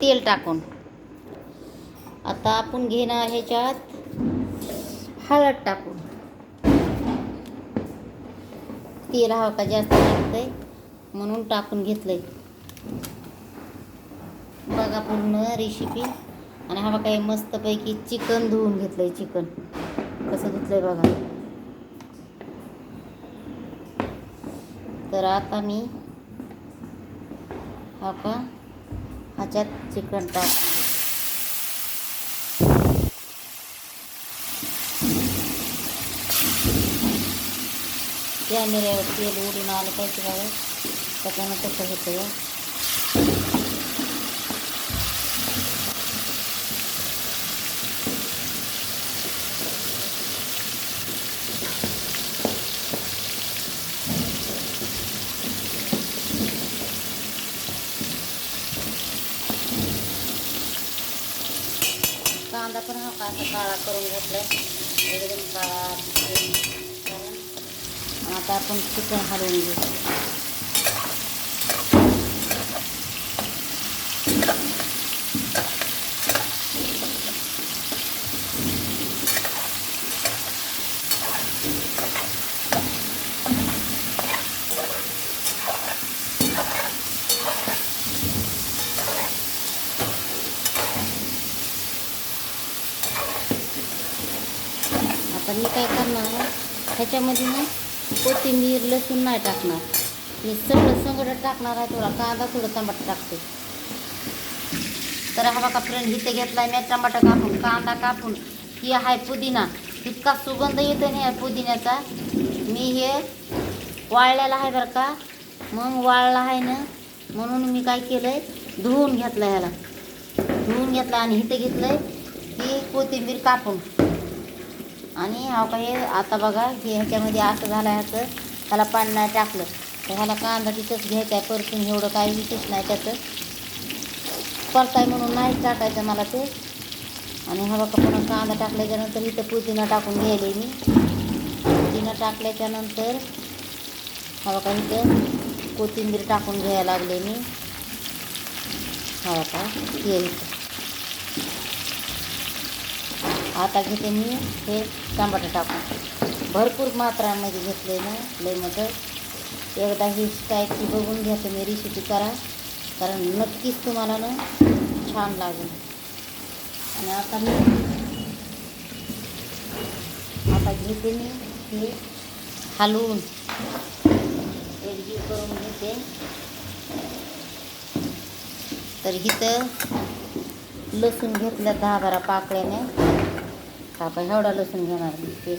तेल टाकून आता आपण घेणार ह्याच्यात हळद टाकून. तेल हवं का जास्त लागतंय म्हणून टाकून घेतलंय. बघा पूर्ण रेसिपी. आणि हा बघा मस्तपैकी चिकन धुवून घेतलंय. चिकन कसं धुतलंय बघा. तर आता मी हा का ह्याच्यात चिकन टाकून कॅमेऱ्यावर तेल उडून आलं पाहिजे बघा. त्याच्यानं कसं होतं या. कांदा पण हा कांदा काळा करून घेतलाय एकदम काळा. आता आपण चिकन हलवून घेऊ. आता मी काय करणार ह्याच्यामध्ये ना कोथिंबीर लसूण नाही टाकणार. मी सगळं टाकणार आहे. थोडा कांदा थोडं टमाटर टाकते. तर हा बघा फ्रेंड इथे घेतलाय मी टमाटर कापून कांदा कापून. ही आहे पुदिना. इतका सुगंध येतो ना या पुदिन्याचा. मी हे वाळलेला आहे बरं का. मग वाळला आहे ना म्हणून मी काय केलंय धुवून घेतलं ह्याला. धुवून घेतला आणि इथे घेतलंय ही कोथिंबीर कापून. आणि हा काय आता बघा हे ह्याच्यामध्ये असं झालं ह्याचं. ह्याला पाणी नाही टाकलं तर ह्याला कांदा तिथंच घ्यायचा आहे परतून. एवढं काही विशेष नाही त्याचं. परताय म्हणून नाही टाकायचं मला ते. आणि हा बघा पुन्हा कांदा टाकल्याच्यानंतर इथं पुदिना टाकून घ्यायले मी. पुदिना टाकल्याच्यानंतर हा बघा इथं कोथिंबीर टाकून घ्यायला लागले मी. हा बघा हे इथं. आता घेते मी हे टमाटर टाकून. भरपूर मात्रामध्ये घेतले ना लय मोठं. एकदा ही टाईपची बघून घ्या तुम्ही रेसिपी करा. कारण नक्कीच तुम्हाला ना छान लागेल. आणि आता घेते मी हे हलवून एकजीव करून घेते. तर इथं लसूण घेतल्या 10-12 पाकळ्याने. कापा एवढा लसूण घेणार मी ते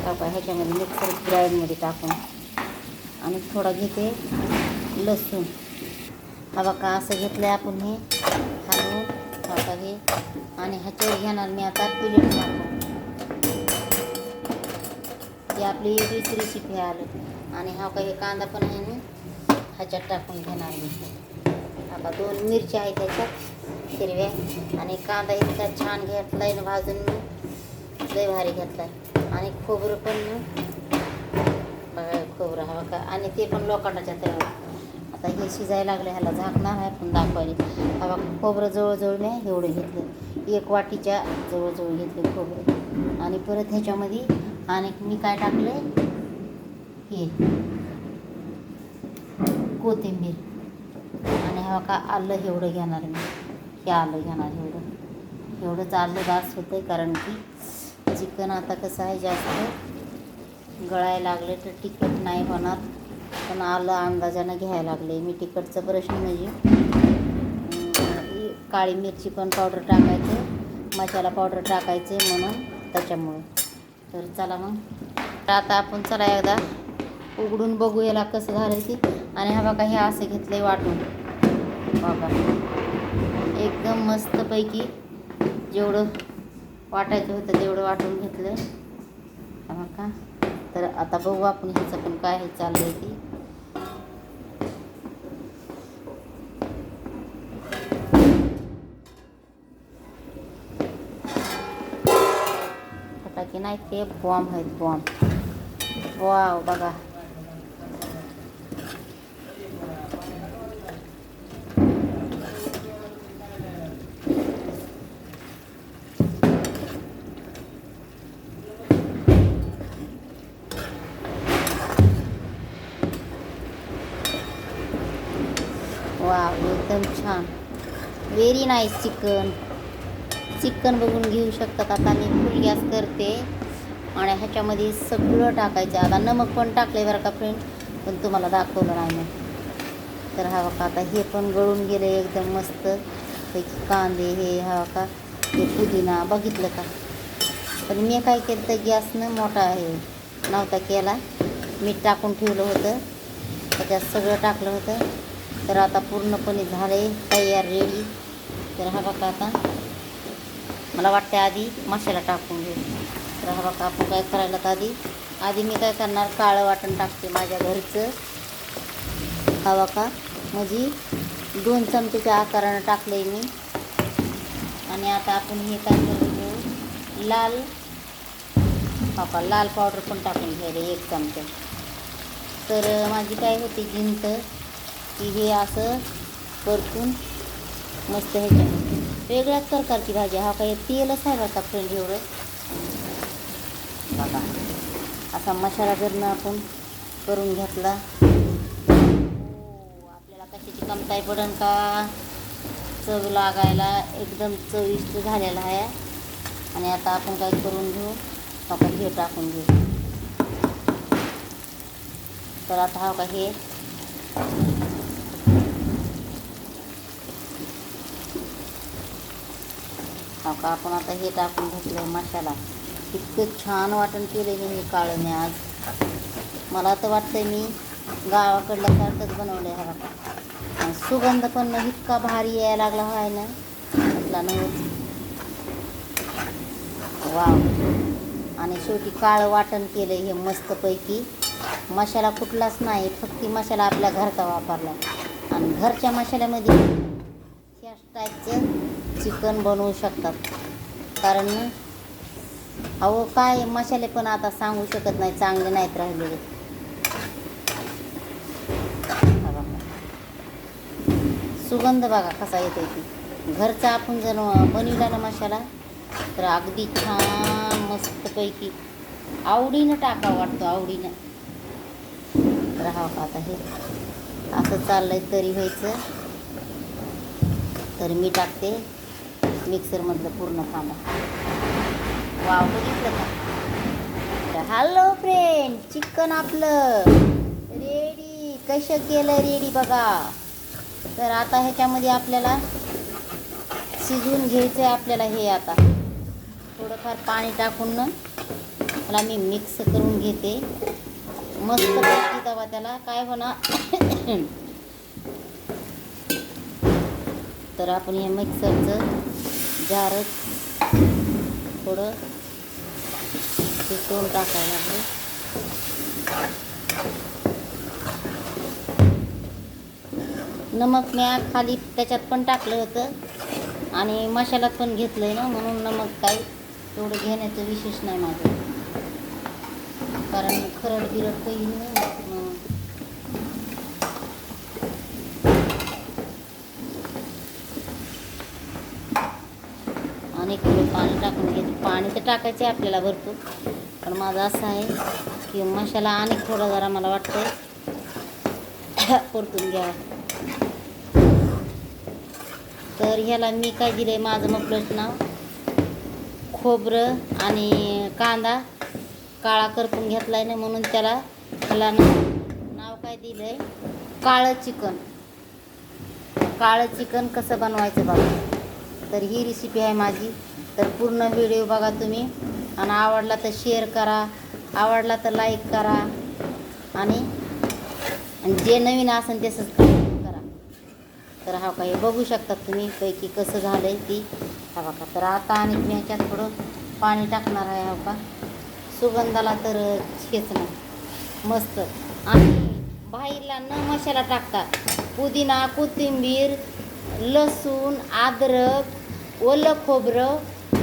कापा ह्याच्यामध्ये मिक्सर ग्राइंडमध्ये टाकून. आणि थोडा घेते लसूण. हा बघा असं घेतलं आपण हे हलवून आता हे. आणि ह्याच्यावर घेणार मी आता प्लेट टाकून. ही आपली वेगळीच रेसिपी आलं. आणि हा काही कांदा पण आहे ना ह्याच्यात टाकून घेणार मी. आता 2 मिरच्या आहेत त्याच्यात हिरव्या. आणि कांदा इतका छान घेतला आहे ना भाजून लय भारी घेतला आहे. आणि खोबरं पण बघा खोबरं हा बघा. आणि ते पण लोखंडाच्या तव्यावर. आता हे शिजायला लागलं ह्याला झाकणार आहे पण दाखवायला. हा बघा खोबरं जवळजवळ मी एवढं घेतलं. 1 वाटीच्या जवळजवळ घेतले खोबरं. आणि परत ह्याच्यामध्ये आणि मी काय टाकलं हे कोथिंबीर. आणि हा बघा आलं एवढं घेणार मी. हे आलं घेणार एवढंच आलं जास्त होतं. कारण की चिकन आता कसं आहे जास्त गळायला लागले तर तिखट नाही होणार. पण आलं अंदाजानं घ्यायला लागले मी. तिखटचा प्रश्न म्हणजे काळी मिरची पण पावडर टाकायचं मसाला पावडर टाकायचे म्हणून त्याच्यामुळं. तर चला मग आता आपण चला एकदा उघडून बघू याला कसं झालं ते. आणि हा बघा हे असं घेतलं आहे वाटून बघा. एकदम मस्तपैकी जेवढं वाटायचं होतं तेवढं वाटून घेतलं आहे. हा बघा. तर आता बघू आपण ह्याचं पण काय हे चाललं आहे ती. फटाके नाही ते बॉम्ब आहेत बॉम्ब. वाव बघा छान, व्हेरी नाईस चिकन बघून घेऊ शकतात. आता मी फुल गॅस करते आणि ह्याच्यामध्ये सगळं टाकायचं. आता नमक पण टाकले बरं का फ्रेंड, पण तुम्हाला दाखवलं नाही मी. तर हा बघा आता हे पण गळून गेले एकदम मस्त पैकी. कांदे हे हा बघा, हे पुदिना बघितलं का. पण मी काय केलं तर गॅसनं मोठा आहे नव्हता केला, मीठ टाकून ठेवलं होतं, त्याच्यात सगळं टाकलं होतं. तर आता पूर्णपणे झाले तयार, रेडी. तर हा बघा आता मला वाटतं आधी मसाला टाकून घेऊ. तर हा बघा आपण काय करायला तर आधी मी काय करणार, काळं वाटण टाकते माझ्या घरचं. हा बघा म्हणजे 2 चमचेच्या आकारानं टाकलं आहे मी. आणि आता आपण हे काय करून घेऊ, लाल पावडर पण टाकून घ्यायला 1 चमचा. तर माझी काय होती जिंत की हे असं परतून मस्त ह्याच्या वेगळ्याच प्रकारची भाजी. हा काही तेलच आहे बघा फ्रेंड एवढं. बघा असा मसाला जर ना आपण करून घेतला, आपल्याला कशाची कमताई पडन का, चव लागायला एकदम चविष्ट झालेला आहे. आणि आता आपण काय करून घेऊ, आपण हे टाकून घेऊ. तर आता हा का हे का आपण आता हे टाकून घेतलं मसाला. इतकं छान वाटण केलं मी हे काळं मी आज. मला तर वाटतं मी गावाकडल्यासारखंच बनवलं आहे. हा बघा, आणि सुगंध पण इतका भारी यायला लागला आहे ना, म्हटला नव्हतं. वाव. आणि शेवटी काळं वाटण केलं हे मस्तपैकी. मसाला कुठलाच नाही, फक्त मसाला आपल्या घरचा वापरला. आणि घरच्या मसाल्यामध्ये ह्या टाईपचं चिकन बनवू शकतात. कारण अहो काय मसाले पण आता सांगू शकत नाही, चांगले नाहीत राहिलेले. सुगंध बघा कसा येतोय की. घरचा आपण जर बनविला ना मसाला तर अगदी छान मस्तपैकी आवडीनं टाकावं वाटतं, आवडीनं. राहावं आता हे असं चाललंय तरी व्हायचं. तर मी टाकते मिक्सरमधलं पूर्ण कांदा. वाव, बघितलं का. तर हॅलो फ्रेंड, चिकन आपलं रेडी. कसं केलं रेडी बघा. तर आता ह्याच्यामध्ये आपल्याला शिजवून घ्यायचं आहे. आपल्याला हे आता थोडंफार पाणी टाकून ना मला मी मिक्स करून घेते मस्त पैकी. तवा त्याला काय होणार तर आपण हे मिक्सरचं जारच थोडं शिजवून टाकायला लागलं. नमक मी खाली त्याच्यात पण टाकलं होतं आणि मसाल्यात पण घेतलं आहे ना, म्हणून नमक काही एवढं घेण्याचं विशेष नाही माझं. कारण खरड बिरड काही नाही. आणि थोडं पाणी टाकून घेते. पाणी तर टाकायचं आहे आपल्याला भरपूर, पण माझं असं आहे की मसाला आणि थोडा जरा मला वाटतं परतून घ्यावा. तर ह्याला मी काय दिलं आहे, माझं मपलंच नाव खोबरं आणि कांदा काळा करपून घेतला आहे ना, म्हणून ह्याला नाव काय दिलं आहे, काळं चिकन. काळं चिकन कसं बनवायचं बघा. तर ही रेसिपी आहे माझी. तर पूर्ण व्हिडिओ बघा तुम्ही, आणि आवडला तर शेअर करा, आवडला तर लाईक करा, आणि जे नवीन असेल ते सबस्क्राईब करा. तर हा काही बघू शकतात तुम्ही पैकी कसं झालं आहे ती. हा बघा. तर आता आणि मी ह्याच्यात थोडं पाणी टाकणार आहे. हा का सुगंधाला तर हेच नाही मस्त. आणि बाहेरला न मसाला टाकता पुदिना, कोथिंबीर, लसूण, अद्रक, ओलं खोबरं,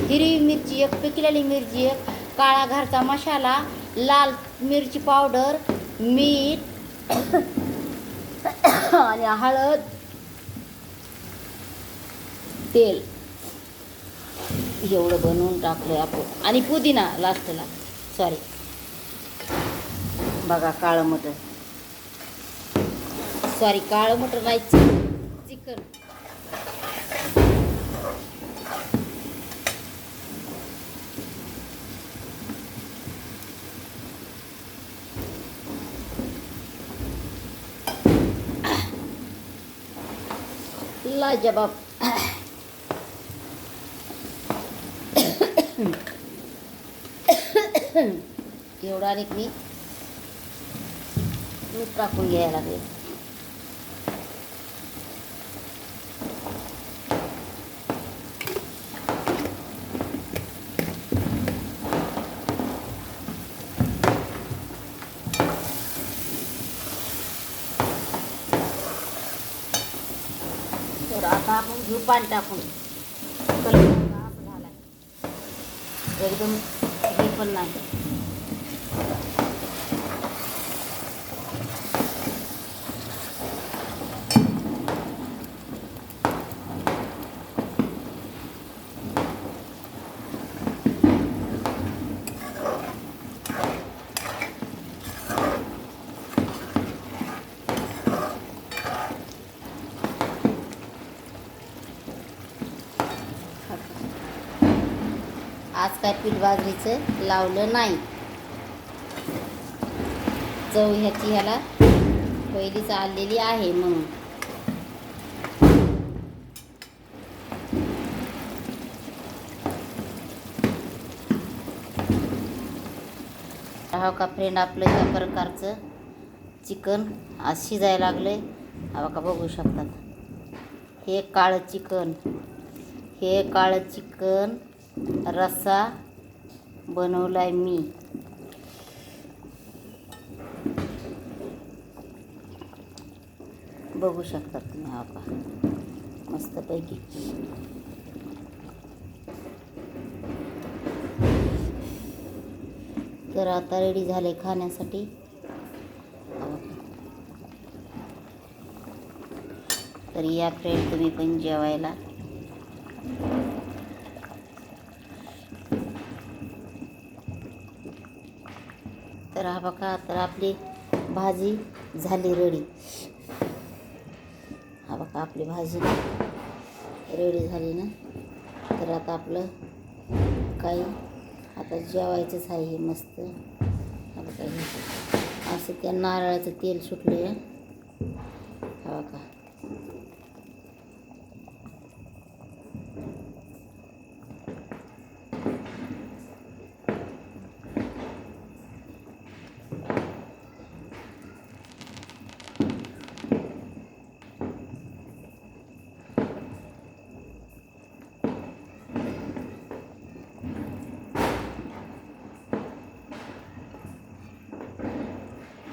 हिरवी मिरची एक, पिकलेली मिरची एक, काळा घरचा मसाला, लाल मिरची पावडर, मीठ आणि हळद, तेल एवढं बनवून टाकलं आपण. आणि पुदिना लास्टला, सॉरी बघा काळं मटर, सॉरी काळं मटर नाही चिकन. लाजवाब. एवढा आणि मी मीठ टाकून घ्यायला लागले. तर आता आपण घेऊ पाणी टाकून. कलर असं झालाय, एकदम हे पण नाही. आज काय पीठ बाजरीचं लावलं नाही. चव ह्याची ह्याला पहिलीच आलेली आहे म्हणून. हा का फ्रेंड, आपलं ह्या प्रकारचं चिकन आज शिजायला लागलंय. हा का बघू शकतात. हे काळं चिकन रस्सा बनवलाय मी. बघू शकतात तुम्ही. हा का मस्तपैकी. तर आता रेडी झाले खाण्यासाठी. तर या फ्रेंड तुम्ही पण जेवायला. तर हा बघा, तर आपली भाजी झाली रेडी. हा बघा आपली भाजी रेडी झाली ना. तर आता आपलं काही आता जेवायचंच आहे. हे मस्त हा बघा, हे असं त्या नारळाचं तेल सुटलं आहे. हा बघा.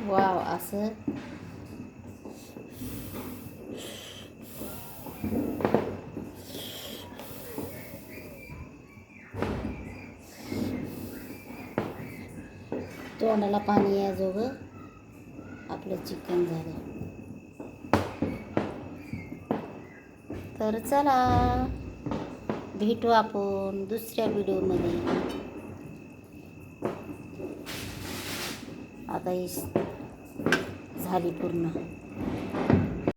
वाव, असं तोंडाला पाणी याजोगं आपलं चिकन झालं. तर चला भेटू आपण दुसऱ्या व्हिडिओमध्ये. आता ही झाली पूर्ण.